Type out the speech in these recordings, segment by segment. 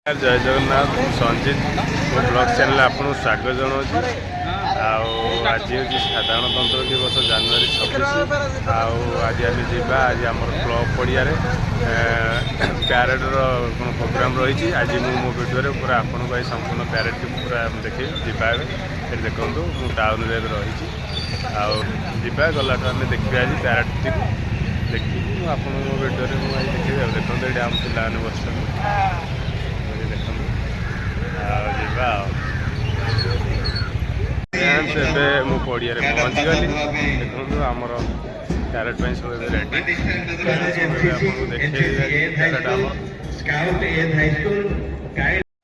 जय जगन्नाथ संजीत मो blog channel आपको स्वागत जनावि आज हूँ साधारणतंत्र दिवस जनवरी 26 आज आम जा आज आम क्लब पड़िया प्यारेड्र प्रोग्राम रही आज मो भिडियो पूरा आपन को संपूर्ण प्यारेड की पूरा देखे जा देखूँ मु टाउन में रही जा गला आम देखिए आज प्यारेड टी देखिए आप भिडियो मुझे देखिए देखते ये आम पे बस ଏବେ ମୁଁ ପଡ଼ିଆରେ ପହଞ୍ଚିଗଲି ଦେଖନ୍ତୁ ଆମର ପ୍ୟାରେଡ୍ ପାଇଁ ସବୁ ଏବେ ରେଡ଼ି ଆପଣଙ୍କୁ ଦେଖେଇବି ପ୍ୟାରେଡ୍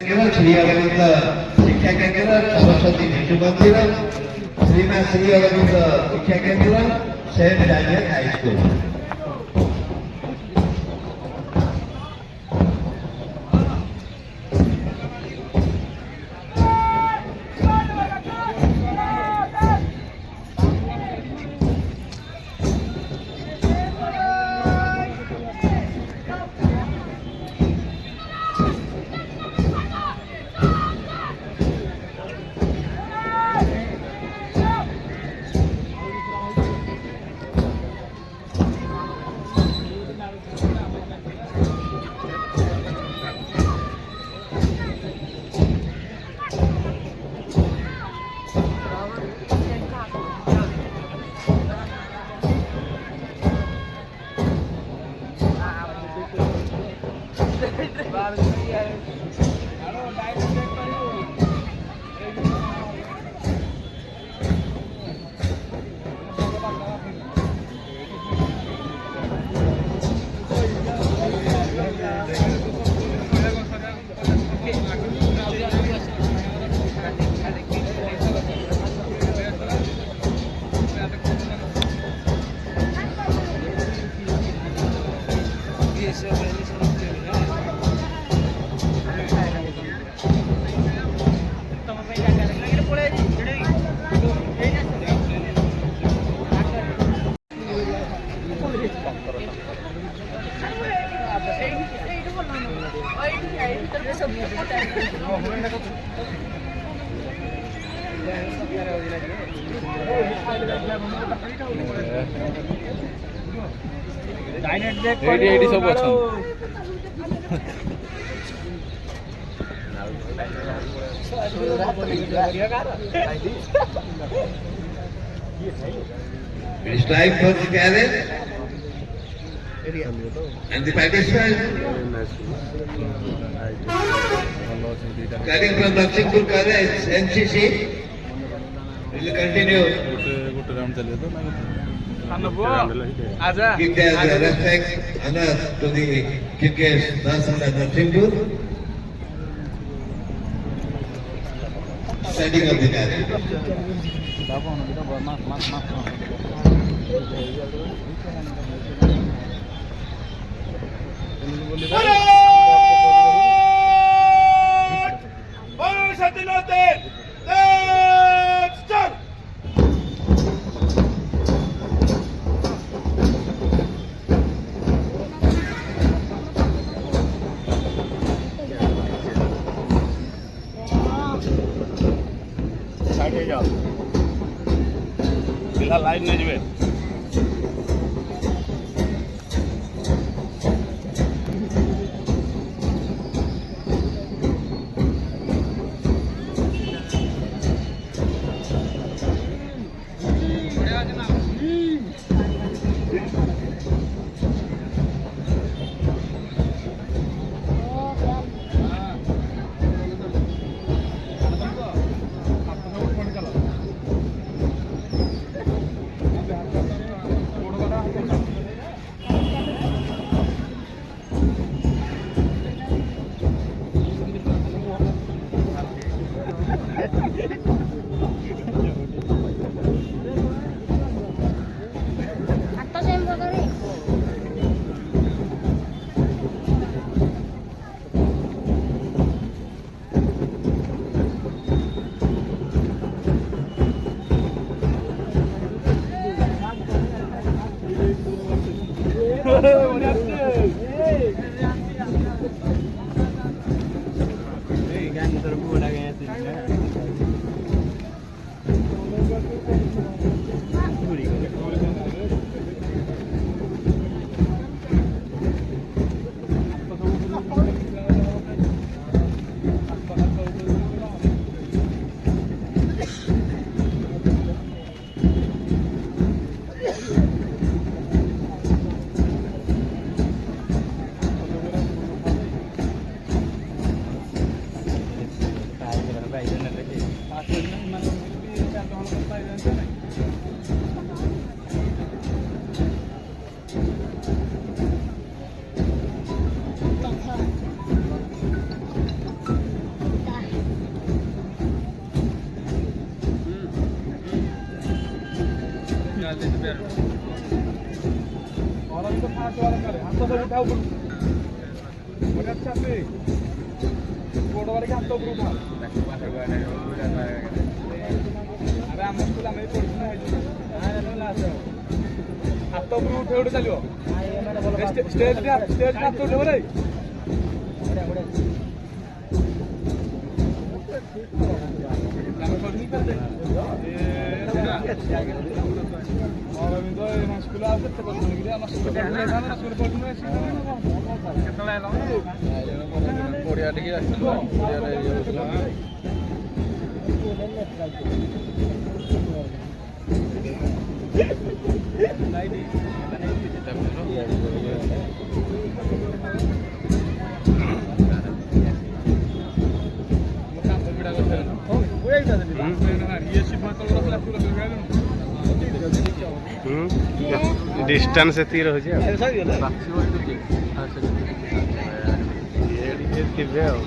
ଆମର श्री अरविंद शिक्षा केंद्र सरस्वती शिशु मंदिर श्रीमा श्री अरविंद शिक्षा केंद्र सेंट जावियर हाई स्कूल सब अच्छा Strive for the carrot and the participants carrying from Lakshmipur College NCC will continue. Give their respect, honor to the chief guest Nansala Lakshmipur. Standing of the carrot. Line में जी ପଡ଼ିଆ ଟିକେ ଆସିଥିଲ ପଡ଼ିଆରେ ଇଏ ହେଉଥିଲା distance ଏତିକି ରହୁଛି ଆଉ ଥିବେ ଆଉ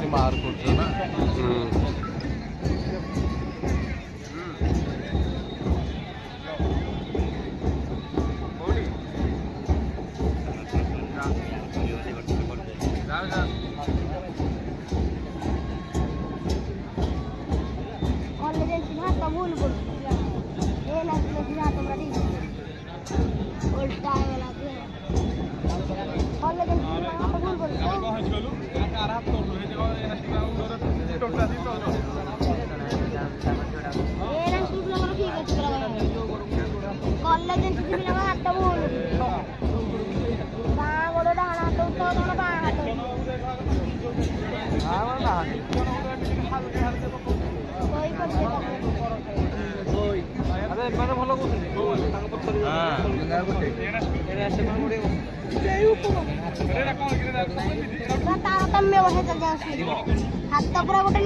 ମାର୍କ କରୁଛ ନା ହାତ ପୁରା ଗୋଟେ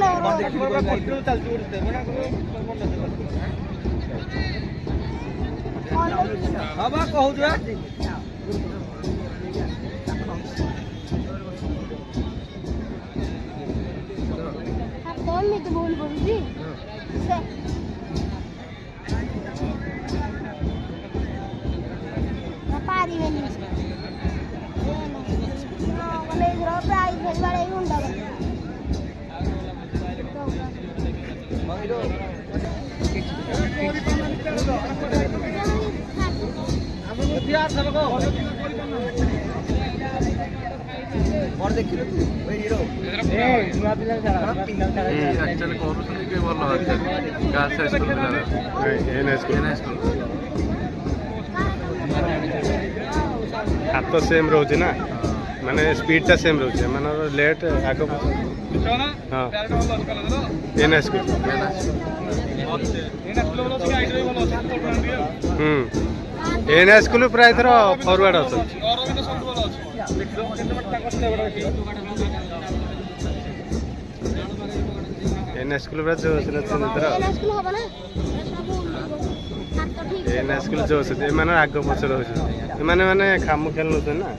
ଏମିତି ଭୁଲ କରୁଛି ପାରିବେନି ପ୍ରାଇଜ ବାଡ଼େଇ ହୁଣ୍ଡ ହାତ ସେମ୍ ରହୁଛି ନା ମାନେ ସ୍ପିଡଟା ସେମ୍ ରହୁଛି ଏମାନଙ୍କର ଲେଟ୍ ଆଗ ହଁ ଏନ୍ ସ୍କୁଲ ଏନ୍ ସ୍କୁଲ ପ୍ରାୟ ଥର ଫରୱାର୍ଡ ଅଛନ୍ତି ଏନ୍ ସ୍କୁଲ ପୁରା ଜୋସ୍ ଅଛନ୍ତି ଏଥର ଏନ୍ ସ୍କୁଲ ଜୋସ୍ ଅଛି ଏମାନେ ଆଗ ପଛ ରହୁଛନ୍ତି ଏମାନେ ମାନେ ଖାମୁ ଖେଳ ନଉଛନ୍ତି ନା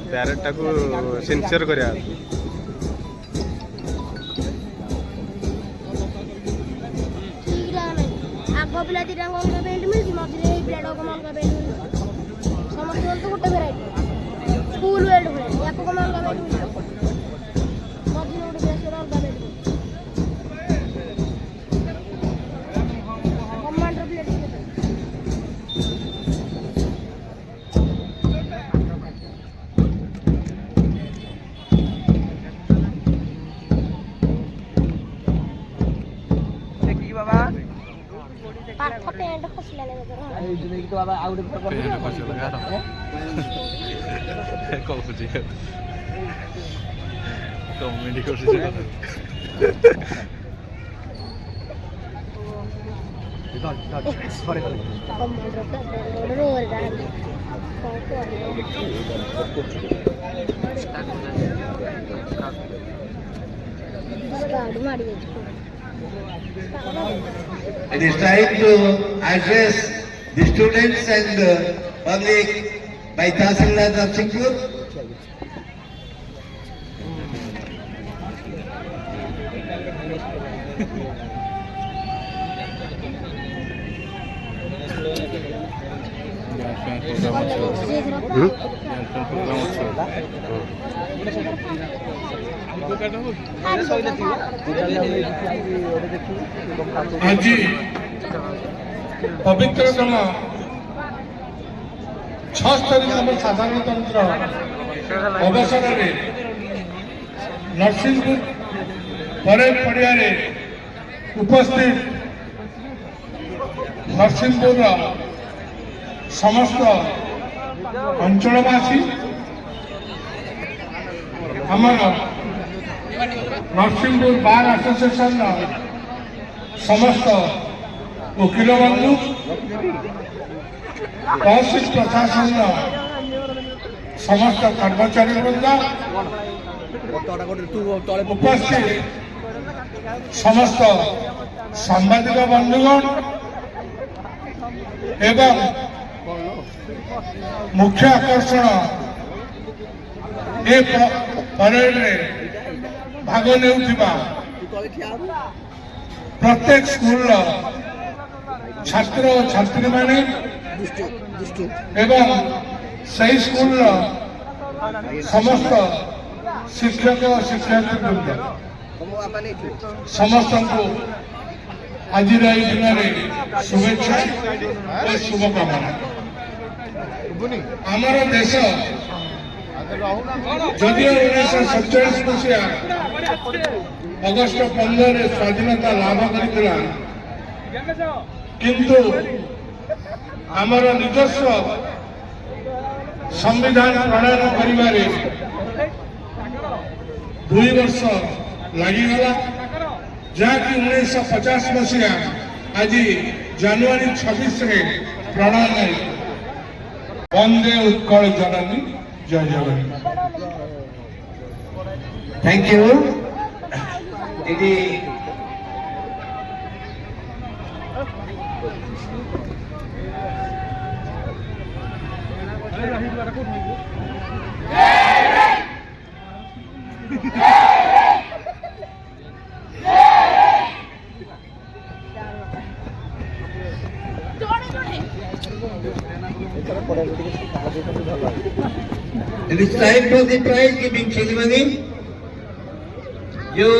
ପ୍ୟାରେଡଟାକୁ ସିନସିୟର କରିବା ଆଗ ପିଲା ଦିଟାଙ୍କ ଅଲଗା ପ୍ୟାଣ୍ଟ ମିଳୁଛି ମଝିରେ ଏଇ ପିଲାଟାକୁ ଅଲଗା ପ୍ୟାଣ୍ଟ ମିଳୁଛି ସମସ୍ତଙ୍କର ତ ଗୋଟେ ଭେରାଇଟି ସ୍କୁଲ ବେଲ୍ଟ ଭଳିଆ ୟାକୁ କଣ ଅଲଗା ପ୍ୟାଣ୍ଟ ମିଳୁଛି ମଝିରେ ଗୋଟେ ପିଲା ଅଲଗା ପ୍ୟାଣ୍ଟ କମାଣ୍ଡର ପ୍ଲେଟ୍ ଆସିଲାନି ବେକାର। ପେଣ୍ଟ ଖସିଗଲା କାହାର କହୁଛି କମେଡି କରୁଛି ସେ କଥା It is time to address the students and public by Tahsildar Narsingpur. Programme ଆଜି ପବିତ୍ରତମ 76ତମ ସାଧାରଣତନ୍ତ୍ର ଅବସରରେ ନରସିଂହପୁର ପରେଡ ପଡ଼ିଆରେ ଉପସ୍ଥିତ ନରସିଂହପୁରର ସମସ୍ତ ଅଞ୍ଚଳବାସୀ ଆମର ନରସିଂହପୁର ବାର୍ ଆସୋସିଏସନର ସମସ୍ତ ଓକିଲ ବନ୍ଧୁ ତହସିଲ ପ୍ରଶାସନର ସମସ୍ତ କର୍ମଚାରୀ ବୃନ୍ଦ ଉପସ୍ଥିତ ସମସ୍ତ ସାମ୍ବାଦିକ ବନ୍ଧୁଗଣ ଏବଂ ମୁଖ୍ୟ ଆକର୍ଷଣ ଏ ପରେଡରେ ଭାଗ ନେଉଥିବା ପ୍ରତ୍ୟେକ ସ୍କୁଲର ଛାତ୍ର ଓ ଛାତ୍ରୀମାନେ ଏବଂ ସେହି ସ୍କୁଲର ସମସ୍ତ ଶିକ୍ଷକ ଓ ଶିକ୍ଷୟିତ୍ରୀବୃନ୍ଦ ସମସ୍ତଙ୍କୁ ଆଜିର ଏହି ଦିନରେ ଶୁଭେଚ୍ଛା ଓ ଶୁଭକାମନା। ଆମର ଦେଶ ଯଦିଓ 1947 ମସିହା ଅଗଷ୍ଟ 15ରେ ସ୍ୱାଧୀନତା ଲାଭ କରିଥିଲା, କିନ୍ତୁ ଆମର ନିଜସ୍ୱ ସମ୍ବିଧାନ ପ୍ରଣୟନ କରିବାରେ 2 ବର୍ଷ ଲାଗିଗଲା, ଯାହାକି 1950 ମସିହା ଆଜି ଜାନୁଆରୀ 26ରେ ପ୍ରଣୟନ ହୋଇଥିଲା। ବନ୍ଦେ ଉତ୍କଳ ଜନନୀ ଜୟ Jagannath. Thank you. It is time for the prize giving ceremony. You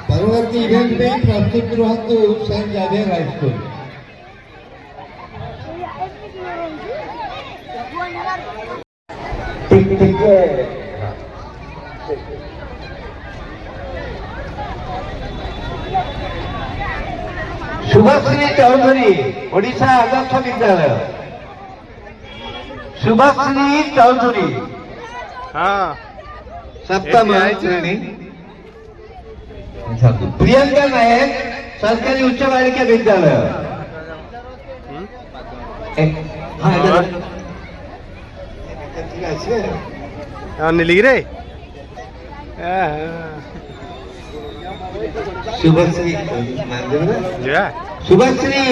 परवर्ती इवेंट में प्रस्तुत रहतु saint Xavier high school. Subhashree Chowdhury Odisha Adarsha Vidyalaya. Subhashree Chaudhary हाँ सप्तम श्रेणी। प्रियंका नायक सरकारी उच्च बालिका विद्यालय। Nilgiri Subhashree Subhashree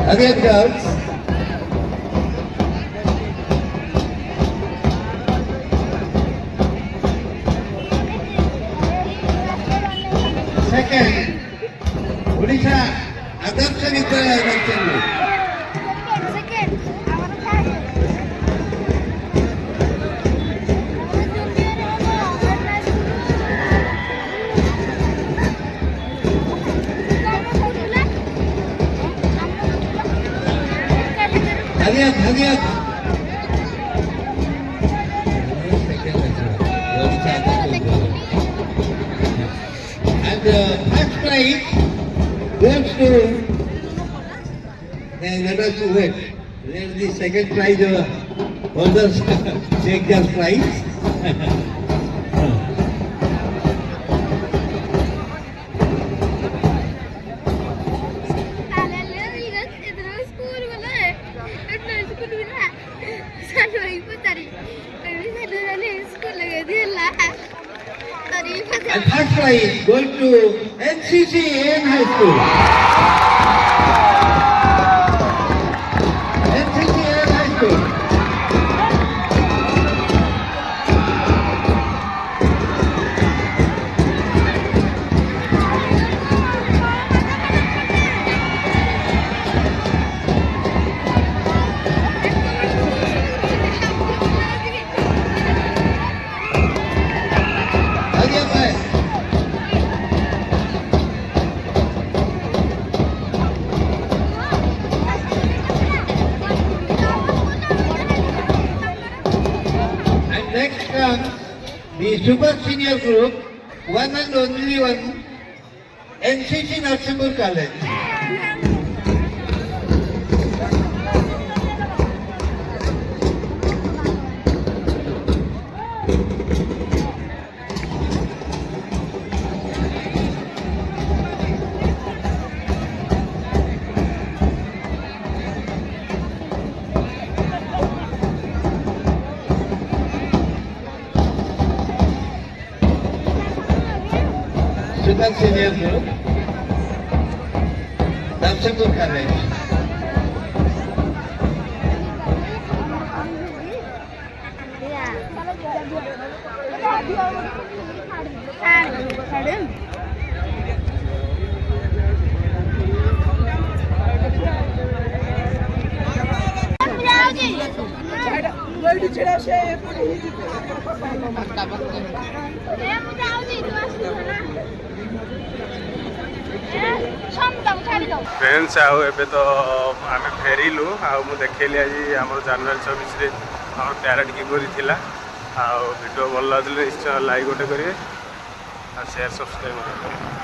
Again, girls. Second, Odisha Adarsh Vidyalaya Manchandi. Hadiat. And first prize goes to, let us wait. Let the second prize holders take their prize. And first prize going to NCC AM High School. NCC AM High School. Next comes the super senior group, one and only one, NCC Narsipur College. Super senior group, Narsipur College. Sometimes friends आउ एबे तो आम फेरिलु आउ देखली आज आम जनवरी 26 आम प्यारेड किपरि थिला वीडियो भल लगे निश्चय लाइक गोटे करेंगे और शेयर सब्सक्राइब